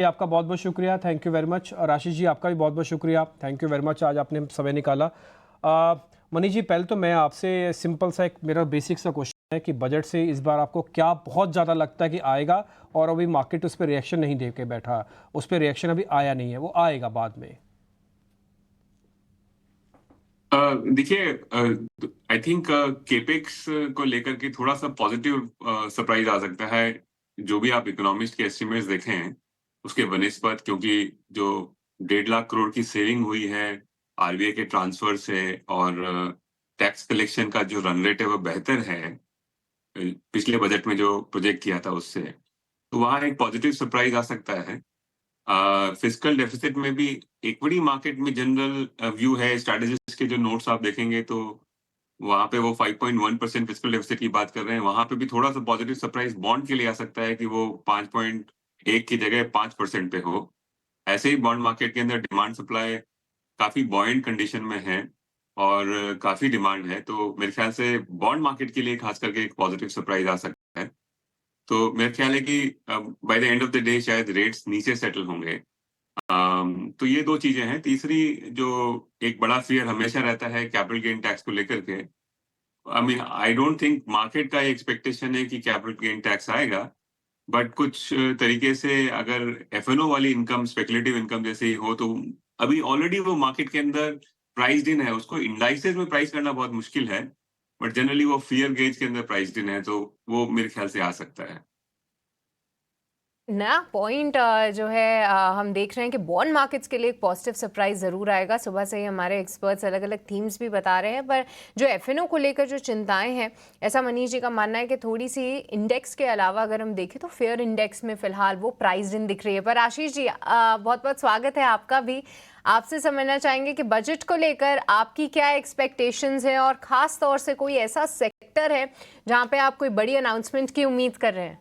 आपका बहुत बहुत शुक्रिया, थैंक यू वेरी मच। और आशीष जी आपका भी बहुत बहुत शुक्रिया, थैंक यू वेरी मच, आज आपने समय निकाला। मनीष जी, पहले तो मैं आपसे सिंपल सा एक मेरा बेसिक सा क्वेश्चन है कि बजट से इस बार आपको क्या बहुत ज़्यादा लगता है कि आएगा, और अभी मार्केट उस पर रिएक्शन नहीं दे के बैठा, उस पर रिएक्शन अभी आया नहीं है, वो आएगा बाद में। देखिए, आई थिंक केपेक्स को लेकर के थोड़ा सा पॉजिटिव सरप्राइज आ सकता है। जो भी आप इकोनॉमिस्ट के एस्टिमेट्स देखें उसके बनिस्बत, क्योंकि जो 1.5 लाख करोड़ की सेविंग हुई है आरबीआई के ट्रांसफर से, और टैक्स कलेक्शन का जो रन रेट है वो बेहतर है पिछले बजट में जो प्रोजेक्ट किया था उससे, तो वहाँ एक पॉजिटिव सरप्राइज आ सकता है। फिस्कल डेफिसिट में भी इक्विटी मार्केट में जनरल व्यू है, स्ट्रैटेजिस्ट के जो नोट्स आप देखेंगे तो वहां पे वो 5.1% फिस्कल डेफिसिट की बात कर रहे हैं। वहां पे भी थोड़ा सा पॉजिटिव सरप्राइज बॉन्ड के लिए आ सकता है कि वो 5.1 की जगह 5% पे हो। ऐसे ही बॉन्ड मार्केट के अंदर डिमांड सप्लाई काफी बॉयंट कंडीशन में है और काफी डिमांड है, तो मेरे ख्याल से बॉन्ड मार्केट के लिए खास करके एक पॉजिटिव सरप्राइज आ सकता है। तो मेरा ख्याल है कि by the end of the day शायद रेट्स नीचे सेटल होंगे। तो ये दो चीजें हैं। तीसरी, जो एक बड़ा फियर हमेशा रहता है कैपिटल गेन टैक्स को लेकर के, I mean I don't think market का एक्सपेक्टेशन है कि कैपिटल गेन टैक्स आएगा, बट कुछ तरीके से अगर एफएनओ वाली इनकम स्पेकुलेटिव इनकम जैसे ही हो, तो अभी ऑलरेडी वो मार्केट के अंदर प्राइस्ड इन है, उसको इंडाइसेस में प्राइस करना बहुत मुश्किल है, बट जनरली वो फियर गेज के अंदर प्राइस्ड इन है, तो वो मेरे ख्याल से आ सकता है। नया पॉइंट जो है हम देख रहे हैं कि बॉन्ड मार्केट्स के लिए एक पॉजिटिव सरप्राइज ज़रूर आएगा। सुबह से ही हमारे एक्सपर्ट्स अलग अलग थीम्स भी बता रहे हैं, पर जो एफएनओ को लेकर जो चिंताएं हैं, ऐसा मनीष जी का मानना है कि थोड़ी सी इंडेक्स के अलावा अगर हम देखें तो फेयर इंडेक्स में फिलहाल वो प्राइस इन दिख रही है। पर आशीष जी बहुत बहुत स्वागत है आपका भी। आपसे समझना चाहेंगे कि बजट को लेकर आपकी क्या एक्सपेक्टेशंस हैं, और ख़ास तौर से कोई ऐसा सेक्टर है जहाँ पे आप कोई बड़ी अनाउंसमेंट की उम्मीद कर रहे हैं।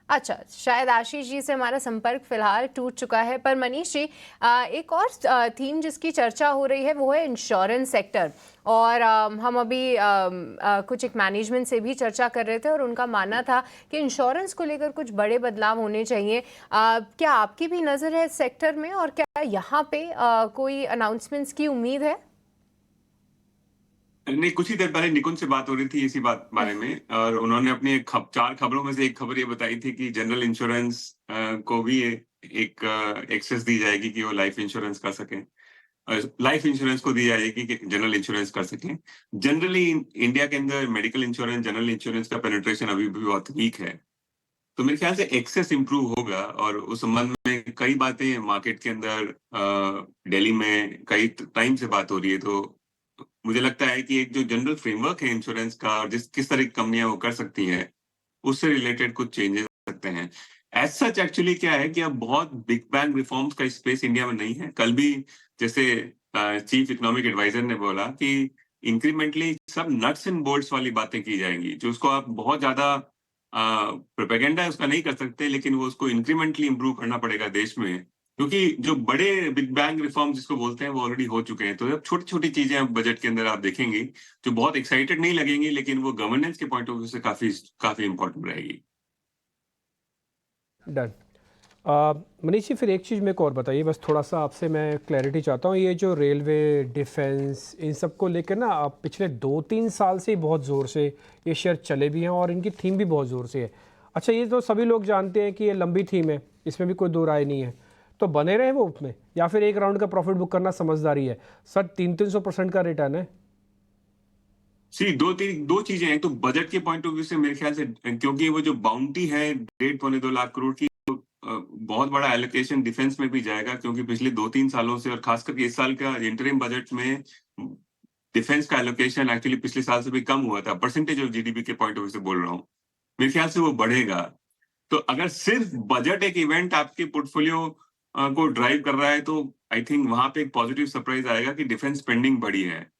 अच्छा, शायद आशीष जी से हमारा संपर्क फिलहाल टूट चुका है। पर मनीष जी, एक और थीम जिसकी चर्चा हो रही है वो है इंश्योरेंस सेक्टर, और हम अभी कुछ एक मैनेजमेंट से भी चर्चा कर रहे थे और उनका मानना था कि इंश्योरेंस को लेकर कुछ बड़े बदलाव होने चाहिए। क्या आपकी भी नज़र है इस सेक्टर में, और क्या यहाँ पे कोई अनाउंसमेंट्स की उम्मीद है? नहीं, कुछ ही देर पहले निकुंज से बात हो रही थी इसी बात बारे में, और उन्होंने अपनी चार खबरों में से एक खबर ये बताई थी कि जनरल इंश्योरेंस को भी एक एक्सेस दी जाएगी कि वो लाइफ इंश्योरेंस कर सकें। लाइफ इंश्योरेंस को दी जाएगी कि जनरल इंश्योरेंस कर सकें। जनरली इंडिया के अंदर मेडिकल इंश्योरेंस, जनरल इंश्योरेंस का पेनिट्रेशन अभी भी बहुत वीक है, तो मेरे ख्याल से एक्सेस इंप्रूव होगा। और उस संबंध में कई बातें मार्केट के अंदर दिल्ली में कई टाइम से बात हो रही है, तो मुझे लगता है कि एक जो जनरल फ्रेमवर्क है इंश्योरेंस का, और जिस किस तरह की कंपनियां वो कर सकती हैं, उससे रिलेटेड कुछ चेंजेस आ सकते हैं। एज सच एक्चुअली क्या है कि अब बहुत बिग बैंग रिफॉर्म्स का स्पेस इंडिया में नहीं है। कल भी जैसे चीफ इकोनॉमिक एडवाइजर ने बोला कि इंक्रीमेंटली सब नट्स एंड बोल्ट्स वाली बातें की जाएंगी, जो उसको आप बहुत ज्यादा प्रोपेगेंडा उसका नहीं कर सकते, लेकिन वो उसको इंक्रीमेंटली इंप्रूव करना पड़ेगा देश में, क्योंकि जो बड़े बिग बैंग रिफॉर्म जिसको बोलते हैं वो ऑलरेडी हो चुके हैं। तो अब छोटी छोटी चीजें अब बजट के अंदर आप देखेंगी जो बहुत एक्साइटेड नहीं लगेंगी, लेकिन वो गवर्नेंस के पॉइंट ऑफ व्यू से काफी काफी इंपॉर्टेंट रहेगी। डन। मनीष जी, फिर एक चीज़ मेरे को और बताइए, बस थोड़ा सा आपसे मैं क्लैरिटी चाहता हूँ। ये जो रेलवे, डिफेंस, इन सब को लेकर ना आप पिछले 2-3 साल से ही बहुत ज़ोर से ये शेयर चले भी हैं और इनकी थीम भी बहुत ज़ोर से है। अच्छा, ये तो सभी लोग जानते हैं कि ये लंबी थीम है, इसमें भी कोई दो राय नहीं है, तो बने रहे वो उसमें, या फिर एक राउंड का प्रॉफिट बुक करना समझदारी है? सर, 300-300% का रिटर्न है। सी दो चीजें हैं। तो बजट के पॉइंट ऑफ व्यू से मेरे ख्याल से, क्योंकि वो जो बाउंटी है 1.5-2 लाख करोड़ की, बहुत बड़ा एलोकेशन डिफेंस में भी जाएगा, क्योंकि पिछले 2-3 सालों से और खास करके इस साल का इंटरिम बजट में डिफेंस का एलोकेशन एक्चुअली पिछले साल से भी कम हुआ था। परसेंटेज ऑफ जीडीपी के पॉइंट ऑफ व्यू से बोल रहा हूँ, मेरे ख्याल से वो बढ़ेगा। तो अगर सिर्फ बजट एक इवेंट आपके पोर्टफोलियो को ड्राइव कर रहा है, तो आई थिंक वहां पे एक पॉजिटिव सरप्राइज आएगा कि डिफेंस स्पेंडिंग बढ़ी है।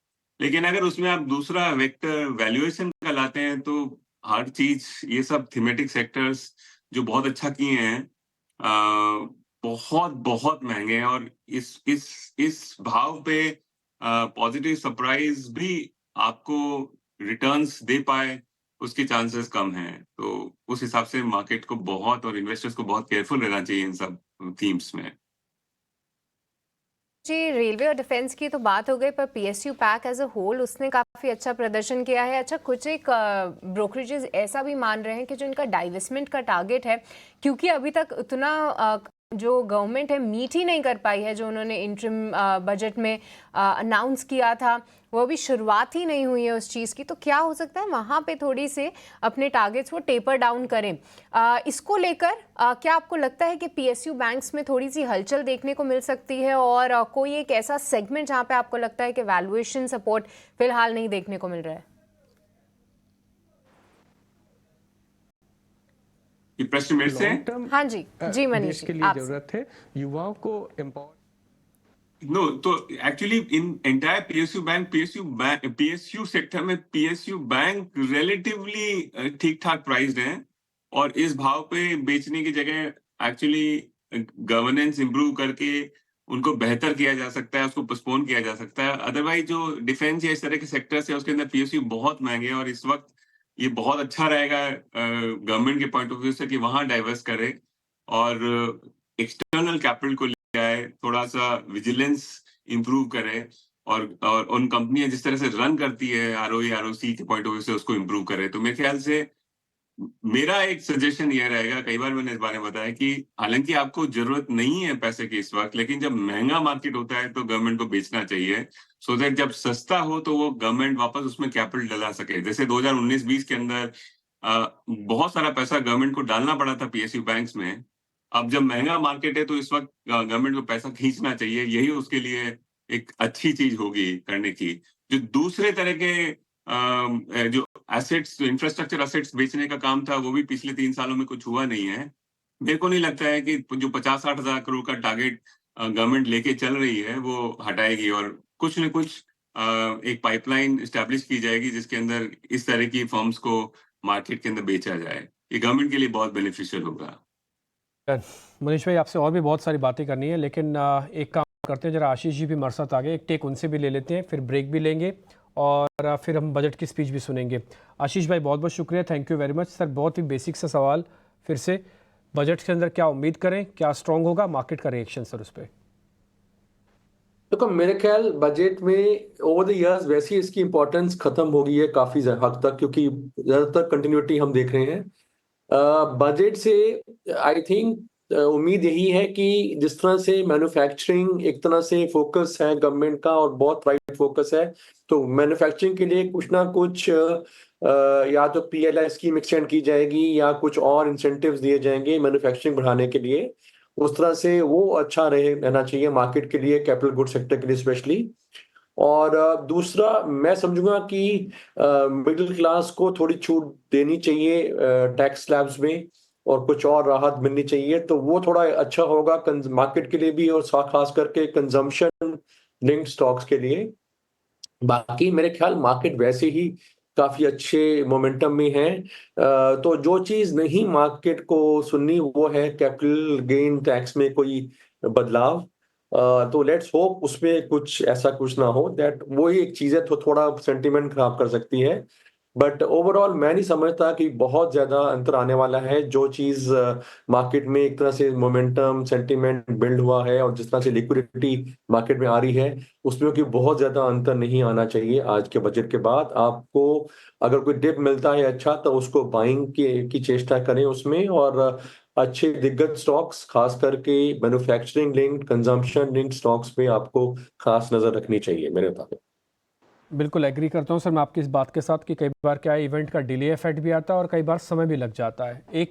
लेकिन अगर उसमें आप दूसरा वेक्टर वैल्यूएशन का लाते हैं, तो हर चीज, ये सब थीमेटिक सेक्टर्स जो बहुत अच्छा किए हैं, बहुत बहुत महंगे हैं, और इस भाव पे पॉजिटिव सरप्राइज भी आपको रिटर्न्स दे पाए, उसके चांसेस कम हैं। तो उस हिसाब से मार्केट को बहुत और इन्वेस्टर्स को बहुत केयरफुल रहना चाहिए इन सब थीम्स में। जी, रेलवे और डिफेंस की तो बात हो गई, पर PSU pack as a whole उसने काफ़ी अच्छा प्रदर्शन किया है। अच्छा, कुछ एक ब्रोकरेजेस ऐसा भी मान रहे हैं कि जो इनका डाइवेस्टमेंट का टारगेट है, क्योंकि अभी तक उतना जो गवर्नमेंट है मीट ही नहीं कर पाई है, जो उन्होंने इंटरिम बजट में अनाउंस किया था, वो अभी शुरुआत ही नहीं हुई है उस चीज़ की। तो क्या हो सकता है वहाँ पे थोड़ी से अपने टारगेट्स वो टेपर डाउन करें। इसको लेकर क्या आपको लगता है कि पीएसयू बैंक्स में थोड़ी सी हलचल देखने को मिल सकती है, और कोई एक ऐसा सेगमेंट जहाँ पे आपको लगता है कि वैल्यूएशन सपोर्ट फिलहाल नहीं देखने को मिल रहा है? ये प्रश्न मेरे से लॉन्ग टर्म हाँ जी, जी मनीष देश जी, के लिए आपसे। जरूरत है युवाओं को एम्पावर। नो, तो actually in entire PSU sector में पीएसयू बैंक रिलेटिवली ठीक ठाक प्राइस्ड हैं, और इस भाव पे बेचने की जगह एक्चुअली गवर्नेंस इंप्रूव करके उनको बेहतर किया जा सकता है, उसको पोस्टपोन किया जा सकता है। अदरवाइज जो डिफेंस या इस तरह के सेक्टर्स है उसके अंदर पीएसयू बहुत महंगे हैं, और इस वक्त ये बहुत अच्छा रहेगा गवर्नमेंट के पॉइंट ऑफ व्यू से कि वहां डाइवर्स करे और एक्सटर्नल कैपिटल को आए, थोड़ा सा विजिलेंस इंप्रूव करे, और उन कंपनियां जिस तरह से रन करती है आरओई आरओसी के पॉइंट ऑफ व्यू से उसको इंप्रूव करे। तो मेरे ख्याल से मेरा एक सजेशन ये रहेगा, कई बार मैंने इस बारे में बताया कि हालांकि आपको जरूरत नहीं है पैसे की इस वक्त, लेकिन जब महंगा मार्केट होता है तो गवर्नमेंट को बेचना चाहिए, सो दैट जब सस्ता हो तो वो गवर्नमेंट वापस उसमें कैपिटल डला सके। जैसे 2019-20 के अंदर बहुत सारा पैसा गवर्नमेंट को डालना पड़ा था पीएसयू बैंक्स में। अब जब महंगा मार्केट है तो इस वक्त गवर्नमेंट को पैसा खींचना चाहिए, यही उसके लिए एक अच्छी चीज होगी करने की। जो दूसरे तरह के जो एसेट्स, इंफ्रास्ट्रक्चर एसेट्स बेचने का काम था, वो भी पिछले 3 सालों में कुछ हुआ नहीं है। मेरे को नहीं लगता है कि जो 50-60 हजार करोड़ का टारगेट गवर्नमेंट लेके चल रही है वो हटाएगी, और कुछ न कुछ एक पाइपलाइन एस्टैब्लिश की जाएगी जिसके अंदर इस तरह की फर्म्स को मार्केट के अंदर बेचा जाए। ये गवर्नमेंट के लिए बहुत बेनिफिशियल होगा। मनीष भाई, आपसे और भी बहुत सारी बातें करनी है, लेकिन एक काम करते हैं, जरा आशीष जी भी हमारे साथ आ गए, एक टेक उनसे भी ले लेते हैं, फिर ब्रेक भी लेंगे और फिर हम बजट की स्पीच भी सुनेंगे। आशीष भाई, बहुत बहुत शुक्रिया, thank you very much sir. बहुत ही बेसिक सा सवाल फिर से, बजट के अंदर क्या उम्मीद करें, क्या स्ट्रांग होगा, मार्केट का रिएक्शन सर उस पर? देखो, मेरे ख्याल बजट में ओवर द इयर्स वैसे ही इसकी इंपॉर्टेंस खत्म हो गई है काफी हद तक, क्योंकि ज्यादातर कंटिन्यूटी हम देख रहे हैं। बजट से आई थिंक उम्मीद यही है कि जिस तरह से मैन्युफैक्चरिंग एक तरह से फोकस है गवर्नमेंट का, और बहुत राइट फोकस है, तो मैन्युफैक्चरिंग के लिए कुछ ना कुछ या तो पीएलआई स्कीम एक्सटेंड की जाएगी या कुछ और इंसेंटिव्स दिए जाएंगे मैन्युफैक्चरिंग बढ़ाने के लिए। उस तरह से वो अच्छा रहना चाहिए मार्केट के लिए, कैपिटल गुड सेक्टर के लिए स्पेशली। और दूसरा मैं समझूंगा कि मिडिल क्लास को थोड़ी छूट देनी चाहिए टैक्स स्लैब्स में, और कुछ और राहत मिलनी चाहिए, तो वो थोड़ा अच्छा होगा मार्केट के लिए भी, और खास करके कंजम्पशन लिंक्ड स्टॉक्स के लिए। बाकी मेरे ख्याल मार्केट वैसे ही काफी अच्छे मोमेंटम में है। तो जो चीज नहीं मार्केट को सुननी वो है कैपिटल गेन टैक्स में कोई बदलाव। तो लेट्स होप उसमें कुछ ऐसा कुछ ना हो, दैट वो ही एक चीज है तो थोड़ा सेंटीमेंट खराब कर सकती है। बट ओवरऑल मैं नहीं समझता कि बहुत ज्यादा अंतर आने वाला है। जो चीज मार्केट में एक तरह से मोमेंटम सेंटीमेंट बिल्ड हुआ है, और जिस तरह से लिक्विडिटी मार्केट में आ रही है, उसमें कि बहुत ज्यादा अंतर नहीं आना चाहिए। आज के बजट के बाद आपको अगर कोई डिप मिलता है अच्छा, तो उसको बाइंग की चेष्टा करें उसमें, और अच्छे दिग्गज स्टॉक्स खास करके manufacturing linked consumption linked stocks पे आपको खास नजर रखनी चाहिए मेरे मुताबिक। बिल्कुल एग्री करता हूँ सर मैं आपकी इस बात के साथ कि कई बार क्या है, इवेंट का डिले इफेक्ट भी आता है और कई बार समय भी लग जाता है। एक